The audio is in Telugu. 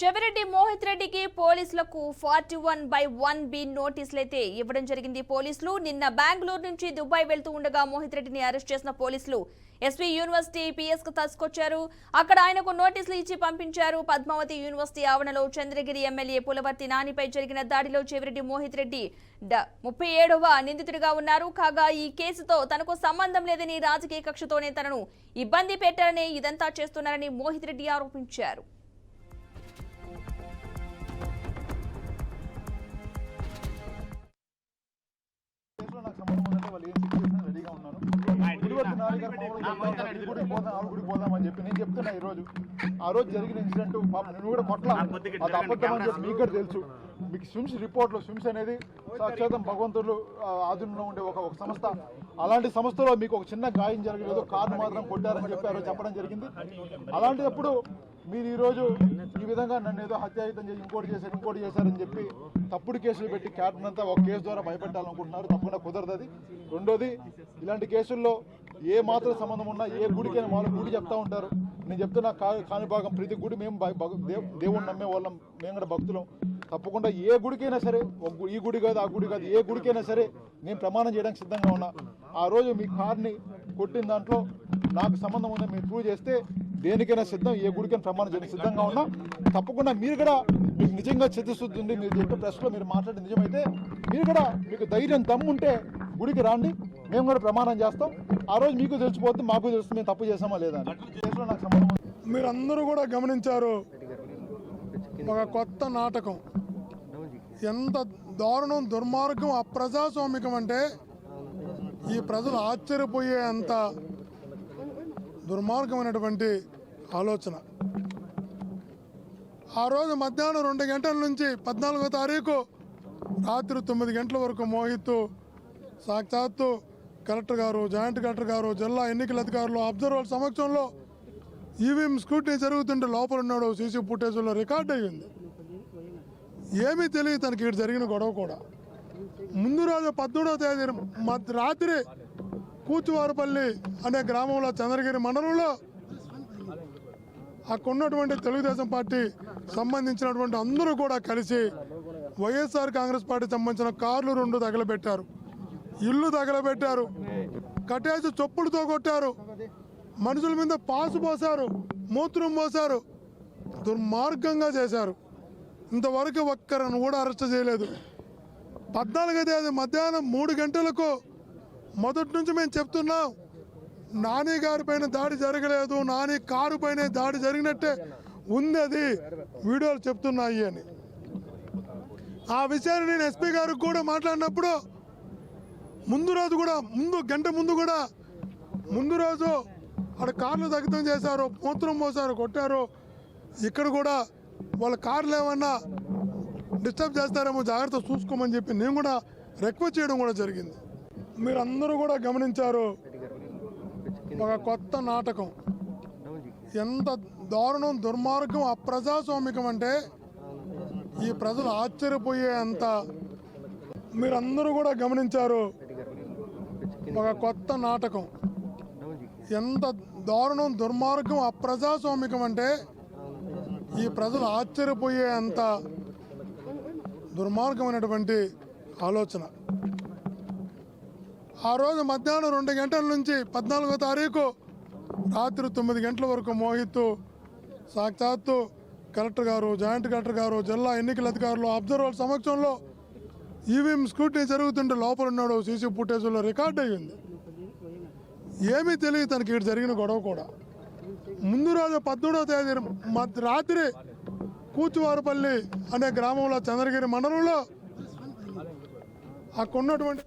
చెవిరెడ్డి మోహిత్ రెడ్డికి పోలీసులకు 41/1B నోటీసులైతే ఇవ్వడం జరిగింది. పోలీసులు నిన్న బెంగళూరు నుంచి దుబాయ్ వెళ్తూ ఉండగా మోహిత్ రెడ్డిని అరెస్ట్ చేసిన పోలీసులు ఎస్వి యూనివర్సిటీ పిఎస్ కు తీసుకొచ్చారు. అక్కడ ఆయనకు నోటీసులు ఇచ్చి పంపించారు. పద్మావతి యూనివర్సిటీ ఆవరణలో చంద్రగిరి ఎమ్మెల్యే పులవర్తి నానిపై జరిగిన దాడిలో చెవిరెడ్డి మోహిత్ రెడ్డి 37వ నిందితుడిగా ఉన్నారు. కాగా ఈ కేసుతో తనకు సంబంధం లేదని, రాజకీయ కక్షతోనే తనను ఇబ్బంది పెట్టారని, ఇదంతా చేస్తున్నారని మోహిత్ రెడ్డి ఆరోపించారు. రెడీగా ఉన్నాను. పోదామని చెప్పి నేను చెప్తున్నా. ఆ రోజు జరిగిన ఇన్సిడెంట్ నువ్వు కూడా కొట్ల అది అబద్ధం అని చెప్పి మీకు కూడా తెలుసు. మీకు స్విమ్స్ రిపోర్ట్లో స్విమ్స్ అనేది సాక్షాతం భగవంతుడు ఆధునంలో ఉండే ఒక సంస్థ. అలాంటి సంస్థలో మీకు ఒక చిన్న గాయం జరగలేదు, కారు మాత్రం కొట్టారని చెప్పి ఆ రోజు చెప్పడం జరిగింది. అలాంటప్పుడు మీరు ఈరోజు ఈ విధంగా నన్ను ఏదో హత్యాయుతం చేసి ఇంకోటి చేశారని చెప్పి తప్పుడు కేసులు పెట్టి క్యాప్టెన్ అంతా ఒక కేసు ద్వారా భయపెట్టాలనుకుంటున్నారు. తప్పకుండా కుదరదు అది. రెండోది, ఇలాంటి కేసుల్లో ఏ మాత్రం సంబంధం ఉన్నా ఏ గుడికైనా వాళ్ళు గుడి చెప్తా ఉంటారు. నేను చెప్తున్నా కాణిభాగం ప్రతి గుడి మేము దేవుణ్ణి నమ్మే వాళ్ళం, మేము కూడా భక్తులం. తప్పకుండా ఏ గుడికైనా సరే, ఈ గుడి కాదు ఆ గుడి కాదు, ఏ గుడికైనా సరే నేను ప్రమాణం చేయడానికి సిద్ధంగా ఉన్నా. ఆ రోజు మీ కార్ని కొట్టిన దాంట్లో నాకు సంబంధం ఉందని మీరు ప్రూవ్ చేస్తే దేనికైనా సిద్ధం, ఏ గుడికైనా ప్రమాణం చేయడానికి సిద్ధంగా ఉన్నా. తప్పకుండా మీరు కూడా మీకు నిజంగా చిత్తశుద్ధి ఉంది, మీరు చెప్పే ప్రెస్లో మీరు మాట్లాడే నిజమైతే మీరు కూడా మీకు ధైర్యం దమ్ముంటే గుడికి రాండి, మేము కూడా ప్రమాణం చేస్తాం. ఆ రోజు మీకు తెలిసిపోతుంది, మాకు తెలుస్తుంది మేము తప్పు చేసామా లేదా అని. కేసులో నాకు సంబంధం. మీరందరూ కూడా గమనించారు, ఒక కొత్త నాటకం. ఎంత దారుణం, దుర్మార్గం, అప్రజాస్వామికం అంటే ఈ ప్రజలు ఆశ్చర్యపోయే అంత దుర్మార్గమైనటువంటి ఆలోచన. ఆ రోజు మధ్యాహ్నం 2 గంటల నుంచి 14వ తారీఖు రాత్రి 9 గంటల వరకు మోహిత్ సాక్షాత్తు కలెక్టర్ గారు, జాయింట్ కలెక్టర్ గారు, జిల్లా ఎన్నికల అధికారులు, అబ్జర్వర్ల సమక్షంలో ఈవీఎం స్క్రూటినీ జరుగుతుంటే లోపల ఉన్నాడు. సీసీ ఫుటేజ్లో రికార్డ్ అయ్యింది. ఏమీ తెలియదు తనకి ఇక్కడ జరిగిన గొడవ కూడా. ముందు రోజు 18వ తేదీ రాత్రి కూచువారపల్లి అనే గ్రామంలో చంద్రగిరి మండలంలో అక్కడ ఉన్నటువంటి తెలుగుదేశం పార్టీ సంబంధించినటువంటి అందరూ కూడా కలిసి వైఎస్ఆర్ కాంగ్రెస్ పార్టీ సంబంధించిన కార్లు 2 తగలబెట్టారు, ఇల్లు తగలబెట్టారు, కట్టేసి చొప్పులతో కొట్టారు, మనుషుల మీద పాసు పోసారు, మూత్రం పోసారు, దుర్మార్గంగా చేశారు. ఇంతవరకు ఒక్కరిని కూడా అరెస్ట్ చేయలేదు. 14వ తేదీ మధ్యాహ్నం 3 గంటలకు మొదటి నుంచి మేము చెప్తున్నాం, నాని గారి పైన దాడి జరగలేదు, నాని కారు పైన దాడి జరిగినట్టే ఉంది, అది వీడియోలు చెప్తున్నాయి అని. ఆ విషయాన్ని నేను ఎస్పీ గారికి కూడా మాట్లాడినప్పుడు గంట ముందు కూడా ముందు రోజు అక్కడ కార్లు దగ్ధం చేశారు, మూత్రం పోసారు, కొట్టారు. ఇక్కడ కూడా వాళ్ళ కార్లు ఏమన్నా డిస్టర్బ్ చేస్తారేమో, జాగ్రత్త చూసుకోమని చెప్పి నేను కూడా రిక్వెస్ట్ చేయడం కూడా జరిగింది. మీరందరూ కూడా గమనించారు, ఒక కొత్త నాటకం. ఎంత దారుణం, దుర్మార్గం, అప్రజాస్వామికం అంటే ఈ ప్రజలు ఆశ్చర్యపోయే అంత. మీరందరూ కూడా గమనించారు, ఒక కొత్త నాటకం. ఎంత దారుణం, దుర్మార్గం, అప్రజాస్వామికం అంటే ఈ ప్రజలు ఆశ్చర్యపోయే అంత దుర్మార్గమైనటువంటి ఆలోచన. ఆ రోజు మధ్యాహ్నం 2 గంటల నుంచి 14వ తారీఖు రాత్రి 9 గంటల వరకు మోహిత్ సాక్షాత్తు కలెక్టర్ గారు, జాయింట్ కలెక్టర్ గారు, జిల్లా ఎన్నికల అధికారులు, అబ్జర్వర్ల సమక్షంలో ఈవీఎం స్క్రూటినీ జరుగుతుంటే లోపల ఉన్నాడు. సీసీ ఫుటేజ్లో రికార్డ్ అయ్యింది. ఏమీ తెలియదు తనకి ఇక్కడ జరిగిన గొడవ కూడా. ముందు రోజు 18వ తేదీ రాత్రి కూచువారపల్లి అనే గ్రామంలో చంద్రగిరి మండలంలో అక్కడ ఉన్నటువంటి